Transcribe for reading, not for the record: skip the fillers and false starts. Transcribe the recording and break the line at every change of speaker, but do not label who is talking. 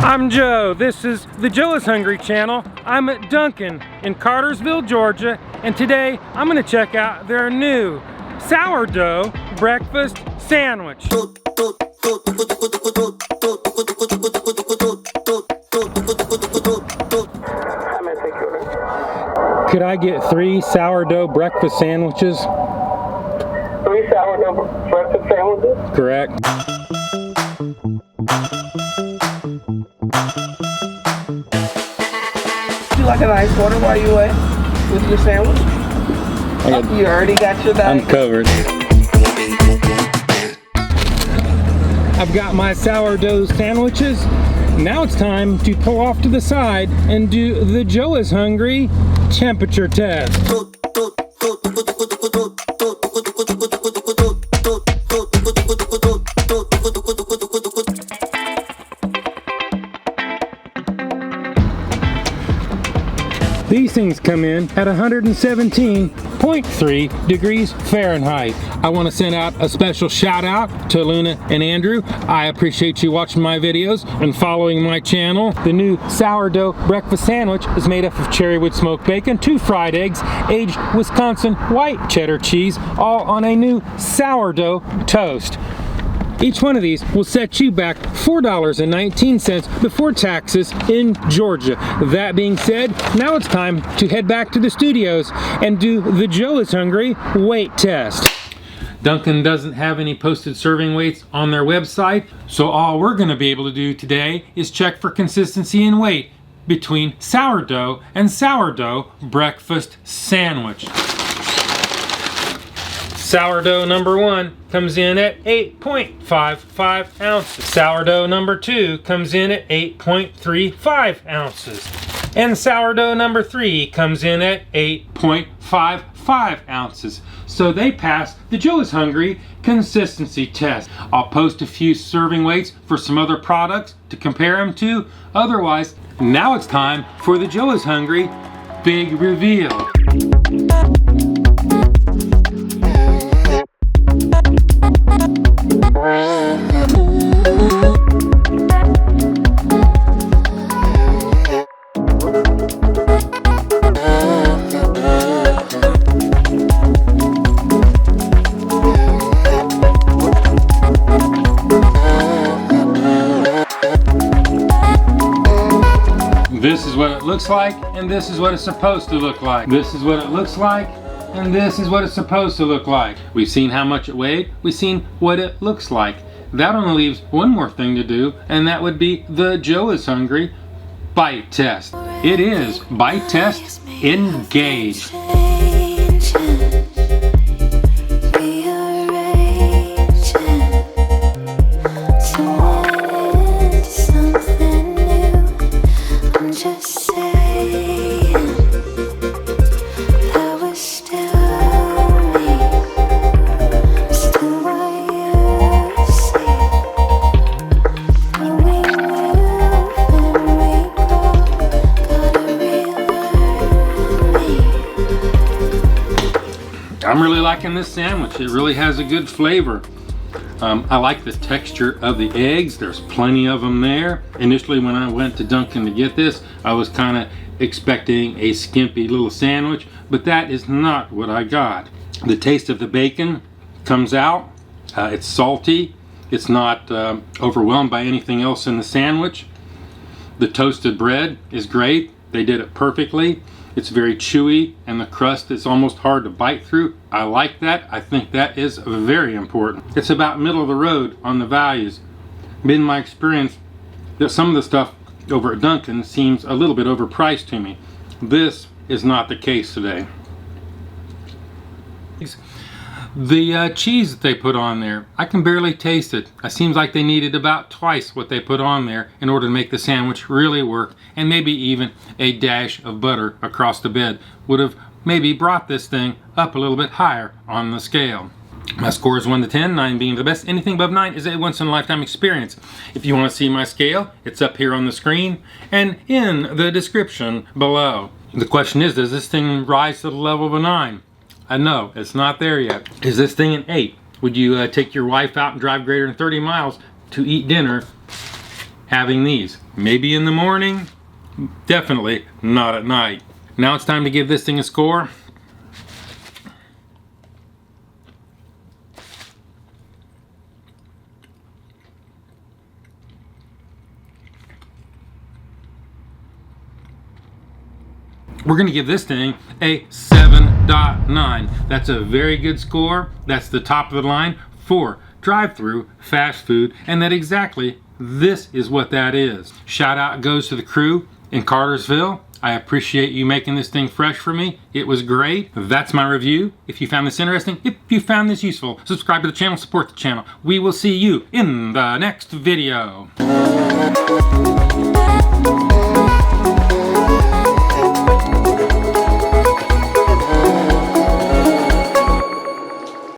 I'm Joe. This is the Joe is Hungry channel. I'm at Dunkin in Cartersville, Georgia, and today I'm going to check out their new Sourdough Breakfast Sandwich. Could I get 3 sourdough breakfast sandwiches?
3 sourdough breakfast sandwiches?
Correct.
You like an ice water while you wait with your sandwich? You already got your bag?
I'm covered. I've got my sourdough sandwiches. Now it's time to pull off to the side and do the Joe is Hungry temperature test. These things come in at 117.3 degrees Fahrenheit. I want to send out a special shout out to Luna and Andrew. I appreciate you watching my videos and following my channel. The new sourdough breakfast sandwich is made up of Cherrywood-smoked bacon, 2 fried eggs, aged Wisconsin white cheddar cheese, all on a new sourdough toast. Each one of these will set you back $4.19 before taxes in Georgia. That being said, now it's time to head back to the studios and do the Joe is Hungry weight test. Dunkin doesn't have any posted serving weights on their website, so all we're going to be able to do today is check for consistency in weight between sourdough and sourdough breakfast sandwich. Sourdough number 1 comes in at 8.55 ounces. Sourdough number 2 comes in at 8.35 ounces. And sourdough number 3 comes in at 8.55 ounces. So they pass the Joe is Hungry consistency test. I'll post a few serving weights for some other products to compare them to. Otherwise, now it's time for the Joe is Hungry big reveal. This is what it looks like, and this is what it's supposed to look like. This is what it looks like, and this is what it's supposed to look like. We've seen how much it weighed. We've seen what it looks like. That only leaves one more thing to do, and that would be the Joe is Hungry bite test. It is bite test engaged. I'm really liking this sandwich. It really has a good flavor. I like the texture of the eggs. There's plenty of them there. Initially when I went to Dunkin to get this, I was kind of expecting a skimpy little sandwich, but that is not what I got. The taste of the bacon comes out. It's salty. It's not overwhelmed by anything else in the sandwich. The toasted bread is great. They did it perfectly. It's very chewy, and the crust is almost hard to bite through. I like that. I think that is very important. It's about middle of the road on the values. Been my experience that some of the stuff over at Dunkin seems a little bit overpriced to me. This is not the case today. The cheese that they put on there, I can barely taste it. It seems like they needed about twice what they put on there in order to make the sandwich really work, and maybe even a dash of butter across the bed would have maybe brought this thing up a little bit higher on the scale. My score is 1 to 10, 9 being the best. Anything above 9 is a once-in-a-lifetime experience. If you want to see my scale, it's up here on the screen and in the description below. The question is, does this thing rise to the level of a 9? No, it's not there yet. Is this thing an 8? Would you take your wife out and drive greater than 30 miles to eat dinner having these? Maybe in the morning, definitely not at night. Now it's time to give this thing a score. We're going to give this thing a 7.9. That's a very good score. That's the top of the line for drive-through fast food, and that exactly this is what that is. Shout out goes to the crew in Cartersville. I appreciate you making this thing fresh for me. It was great. That's my review. If you found this interesting, if you found this useful, subscribe to the channel, support the channel. We will see you in the next video.